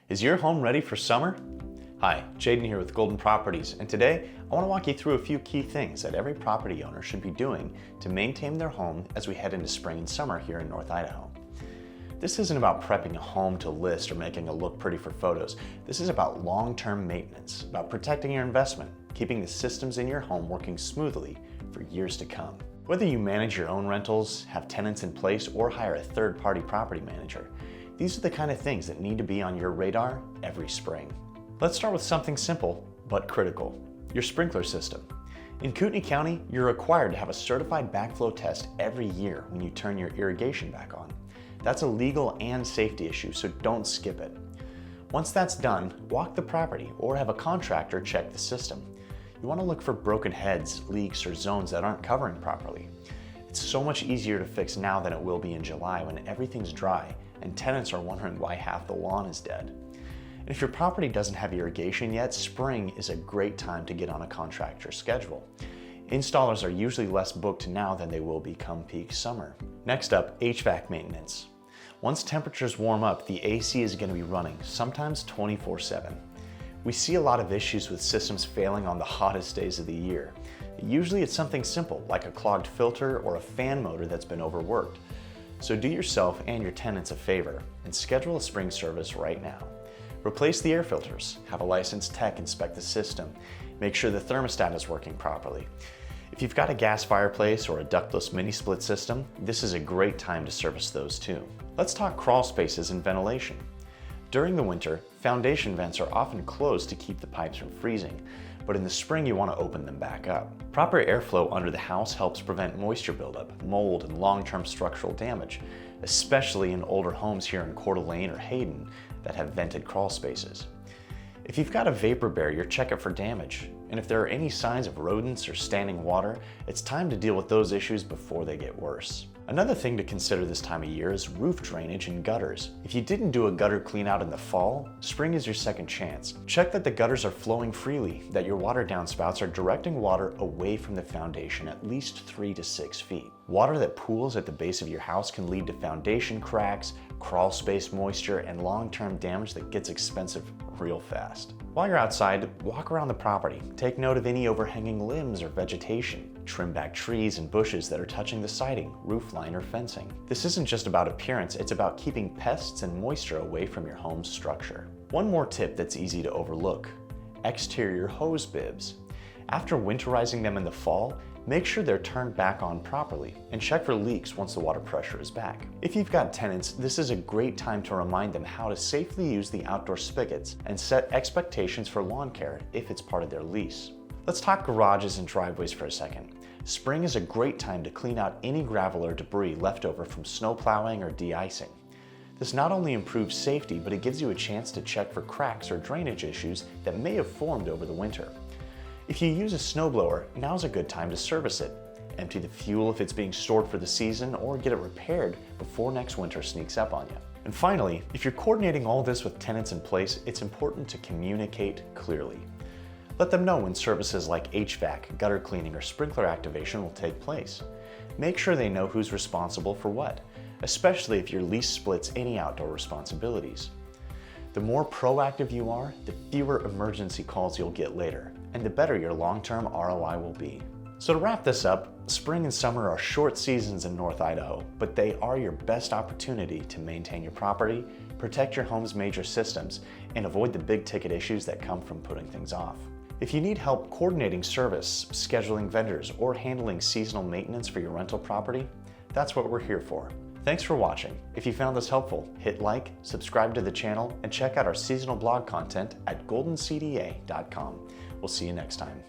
Is your home ready for summer? Hi, Hayden here with Golden Properties, and today I want to walk you through a few key things that every property owner should be doing to maintain their home as we head into spring and summer here in North Idaho. This isn't about prepping a home to list or making it look pretty for photos. This is about long-term maintenance, about protecting your investment, keeping the systems in your home working smoothly for years to come. Whether you manage your own rentals, have tenants in place, or hire a third-party property manager, these are the kind of things that need to be on your radar every spring. Let's start with something simple but critical: your sprinkler system. In Kootenai County, you're required to have a certified backflow test every year when you turn your irrigation back on. That's a legal and safety issue, so don't skip it. Once that's done, walk the property or have a contractor check the system. You want to look for broken heads, leaks, or zones that aren't covering properly. It's so much easier to fix now than it will be in July when everything's dry and tenants are wondering why half the lawn is dead. And if your property doesn't have irrigation yet, spring is a great time to get on a contractor's schedule. Installers are usually less booked now than they will be come peak summer. Next up, HVAC maintenance. Once temperatures warm up, the AC is going to be running, sometimes 24/7. We see a lot of issues with systems failing on the hottest days of the year. Usually it's something simple, like a clogged filter or a fan motor that's been overworked. So do yourself and your tenants a favor and schedule a spring service right now. Replace the air filters, have a licensed tech inspect the system, make sure the thermostat is working properly. If you've got a gas fireplace or a ductless mini split system, this is a great time to service those too. Let's talk crawl spaces and ventilation. During the winter, foundation vents are often closed to keep the pipes from freezing, but in the spring you want to open them back up. Proper airflow under the house helps prevent moisture buildup, mold, and long-term structural damage, especially in older homes here in Coeur or Hayden that have vented crawl spaces. If you've got a vapor barrier, check it for damage, and if there are any signs of rodents or standing water, it's time to deal with those issues before they get worse. Another thing to consider this time of year is roof drainage and gutters. If you didn't do a gutter clean out in the fall, spring is your second chance. Check that the gutters are flowing freely, that your water downspouts are directing water away from the foundation at least 3 to 6 feet. Water that pools at the base of your house can lead to foundation cracks, crawl space moisture, and long-term damage that gets expensive real fast. While you're outside, walk around the property. Take note of any overhanging limbs or vegetation. Trim back trees and bushes that are touching the siding, roof line, or fencing. This isn't just about appearance, it's about keeping pests and moisture away from your home's structure. One more tip that's easy to overlook: exterior hose bibs. After winterizing them in the fall, make sure they're turned back on properly and check for leaks once the water pressure is back. If you've got tenants, this is a great time to remind them how to safely use the outdoor spigots and set expectations for lawn care if it's part of their lease. Let's talk garages and driveways for a second. Spring is a great time to clean out any gravel or debris left over from snow plowing or de-icing. This not only improves safety, but it gives you a chance to check for cracks or drainage issues that may have formed over the winter. If you use a snowblower, now's a good time to service it. Empty the fuel if it's being stored for the season, or get it repaired before next winter sneaks up on you. And finally, if you're coordinating all this with tenants in place, it's important to communicate clearly. Let them know when services like HVAC, gutter cleaning, or sprinkler activation will take place. Make sure they know who's responsible for what, especially if your lease splits any outdoor responsibilities. The more proactive you are, the fewer emergency calls you'll get later, and the better your long-term ROI will be. So to wrap this up, spring and summer are short seasons in North Idaho, but they are your best opportunity to maintain your property, protect your home's major systems, and avoid the big ticket issues that come from putting things off. If you need help coordinating service, scheduling vendors, or handling seasonal maintenance for your rental property, that's what we're here for. Thanks for watching. If you found this helpful, hit like, subscribe to the channel, and check out our seasonal blog content at goldencda.com. We'll see you next time.